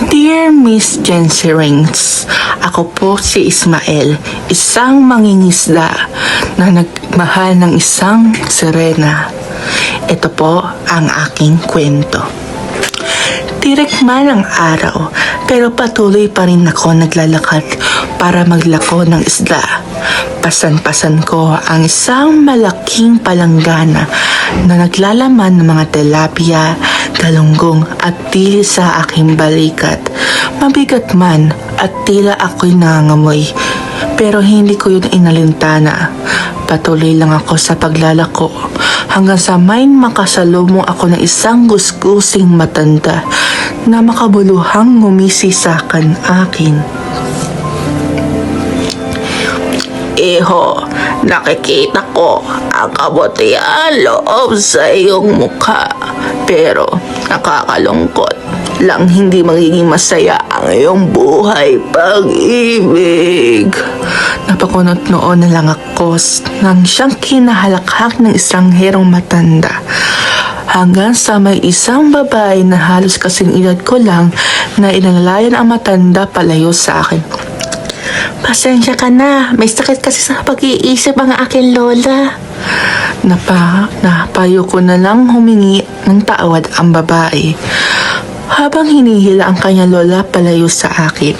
Dear Miss Jency Rings, ako po si Ismael, isang mangingisda na nagmahal ng isang sirena. Ito po ang aking kwento. Tirik man ang araw, pero patuloy pa rin ako naglalakad para maglako ng isda. Pasan-pasan ko ang isang malaking palanggana na naglalaman ng mga tilapia, galunggong at tili sa aking balikat. Mabigat man at tila ako'y nangangamoy, pero hindi ko yun inalintana. Patuloy lang ako sa paglalako hanggang sa may makasalubong ako ng isang gusgusing matanda na makabuluhang ngumisi sa akin. Iho, nakikita ko ang kabutihan loob sa iyong mukha, pero nakakalungkot lang hindi magiging masaya ang iyong buhay pag-ibig. Napakunot noon na lang ako nang siyang kinahalakhak ng isangherong matanda. Hanggang sa may isang babae na halos kasing edad ko lang na inalalayan ang matanda palayo sa akin. Pasensya ka na, may sakit kasi sa pag-iisip ang aking lola. Napayo ko na lang humingi ng tawad ang babae habang hinihila ang kanyang lola palayo sa akin.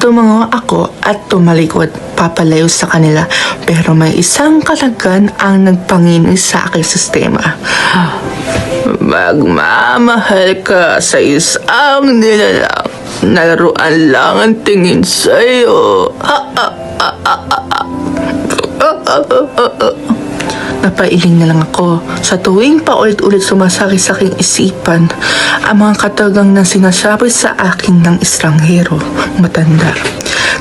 Tumango ako at tumalikod papalayo sa kanila, pero may isang kalagan ang nagpanginig sa aking sistema. Magmamahal ka sa isang nilalang, laruan lang ang tingin sa'yo. Napailing na lang ako sa tuwing paulit-ulit sumasakit sa aking isipan ang mga katagang na sinasabi sa akin ng estranghero matanda.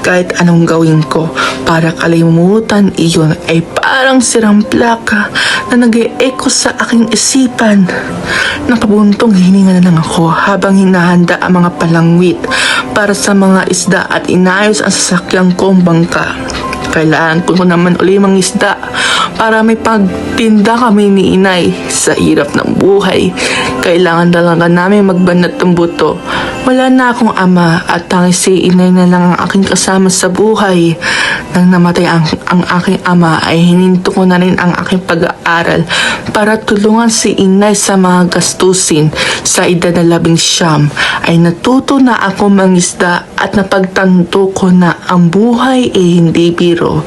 Kahit anong gawin ko para kalimutan iyon ay parang sirang plaka na nag-e-echo sa aking isipan. Nakabuntong hininga na lang ako habang hinahanda ang mga palangwit para sa mga isda at inayos ang sasakyang kong bangka. Kailangan ko naman uli mangisda para may pagtinda kami ni inay sa hirap ng buhay. Kailangan talaga namin magbanat ng buto. Wala na akong ama at tanging si inay na lang ang aking kasama sa buhay. Nang namatay ang aking ama ay hininto ko na rin ang aking pag-aaral para tulungan si inay sa mga gastusin. Sa edad na 19 ay natuto na ako mangisda at napagtanto ko na ang buhay ay hindi biro.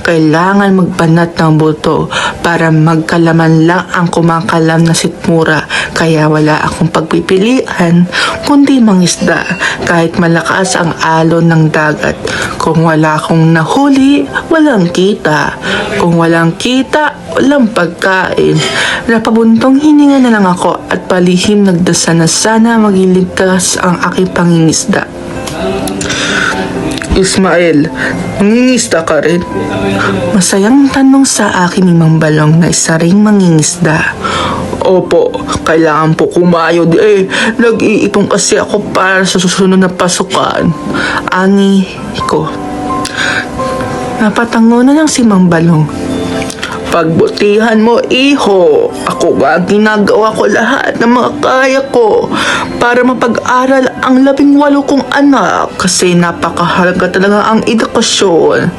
Kailangan magbanat ng buto para magkalaman lang ang kumakalam na sitmura. Kaya wala akong pagpipilian kundi mangisda kahit malakas ang alon ng dagat. Kung wala akong nahuli, walang kita. Kung walang kita, walang pagkain. Napabuntong hininga na lang ako at palihim nagdasal na sana magiligtas ang aking pangingisda. Ismael, mangingisda ka rin? Masayang tanong sa akin ni Mang Balong na isa ring mangingisda. Opo, kailangan po kumayod nag-iipon kasi ako para sa susunod na pasukan. Ani ko. Napatango na lang si Mang Balong. Pagbutihan mo, iho. Ako ba ginagawa ko lahat ng mga kaya ko para mapag-aral ang 18 kong anak kasi napakahalaga talaga ang edukasyon.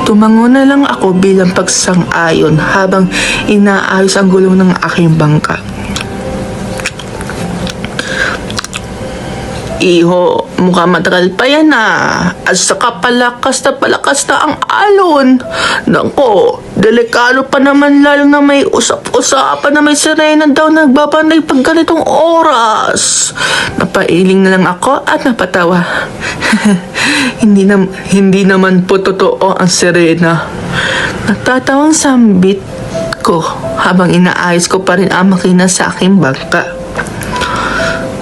Tumango na lang ako bilang pagsang-ayon habang inaayos ang gulong ng aking bangka. Iho, mukhang matagal pa yan at saka palakas na ang alon. Nako, delikado pa naman lalo na may usap-usapan na may sirena daw nagbabantay pag ganitong oras. Napailing na lang ako at napatawa. Hindi naman po totoo ang sirena. Natatawang sambit ko habang inaayos ko pa rin ang makina sa aking bangka.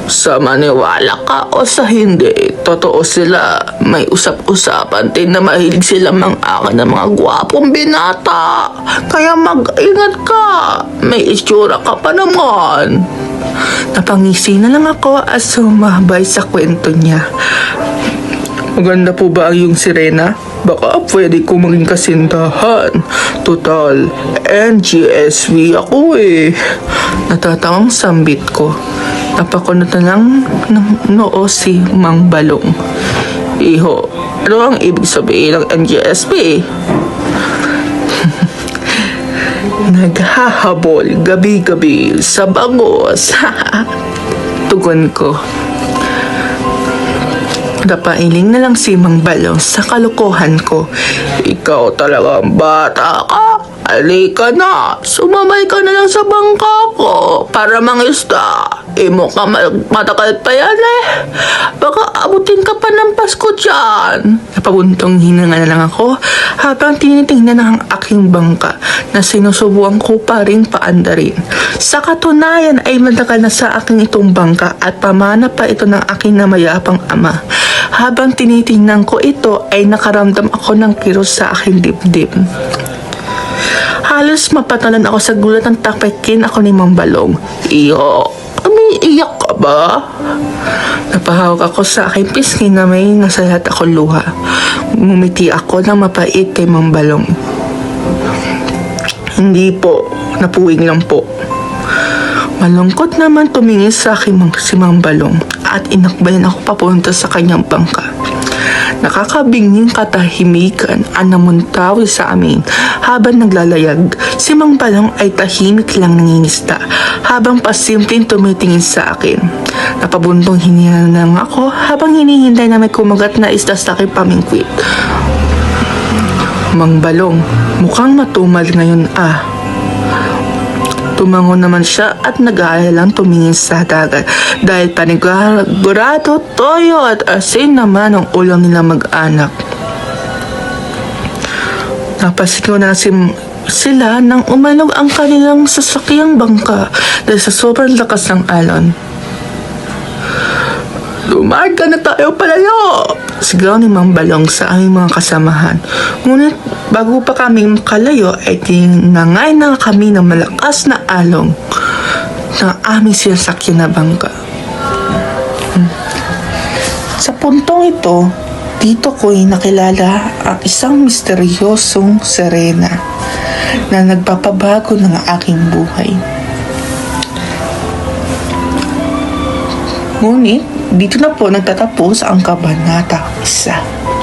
Sa maniwala ka o sa hindi, totoo sila. May usap-usapan din na mahilig sila mang-akin ng mga gwapong binata. Kaya mag-ingat ka. May itsura ka pa naman. Napangisi na lang ako at sumabay sa kwento niya. Maganda po ba ang iyong sirena? Baka pwede ko maging kasintahan. Total, NGSV ako Natatawang sambit ko. Napakunot na lang ng noo si Mang Balong. Iho, ano ang ibig sabihin ng NGSP? Naghahabol gabi-gabi sa bangos. Tugon ko. Napailing na lang si Mang Balong sa kalokohan ko. Ikaw talagang bata ka. Halika na, sumamay ka na lang sa bangka ko para mangisda. Imo ka matakal pa yan eh. Baka abutin ka pa ng Pasko dyan. Napabuntong hinanga na lang ako habang tinitingnan ang aking bangka na sinusubuan ko pa rin paandarin. Sa katunayan ay matagal na sa akin itong bangka at pamana pa ito ng aking namayapang ama. Habang tinitingnan ko ito ay nakaramdam ako ng kiros sa aking dibdib. Halos mapatalan ako sa gulat ng tapakin ako ni Mang Balong. Iyo, umiiyak ka ba? Napahawak ako sa aking pisngi na may nasalat ako luha. Ngumiti ako ng mapait kay Mang Balong. Hindi po, napuwing lang po. Malungkot naman tumingin sa akin si Mang Balong at inakbayan ako papunta sa kanyang bangka. Nakakabinging katahimikan ang namuntawi sa amin habang naglalayag. Si Mang Balong ay tahimik lang nangingisda habang pasimpleng tumitingin sa akin. Napabuntong hininga lang ako habang hinihintay na may kumagat na isda sa aking pamingkwit. Mang Balong, mukhang matumal ngayon ah. Tumango naman siya at nag-aalalang tumingin sa dagat dahil panigurado, toyo at asin naman ang ulam nila mag-anak. Napasigaw na sila nang umalog ang kanilang sasakyang bangka dahil sa sobrang lakas ng alon. Lumarga na tayo palayo! Sigaw ni Mang Balong sa aming mga kasamahan. Ngunit bago pa kami makalayo ay tinangay na kami ng malakas na along ng aming sinasakyan na bangka. Sa puntong ito, dito ko'y nakilala ang isang misteryosong sirena na nagpapabago ng aking buhay. Ngunit, dito na po nagtatapos ang Kabanata 1.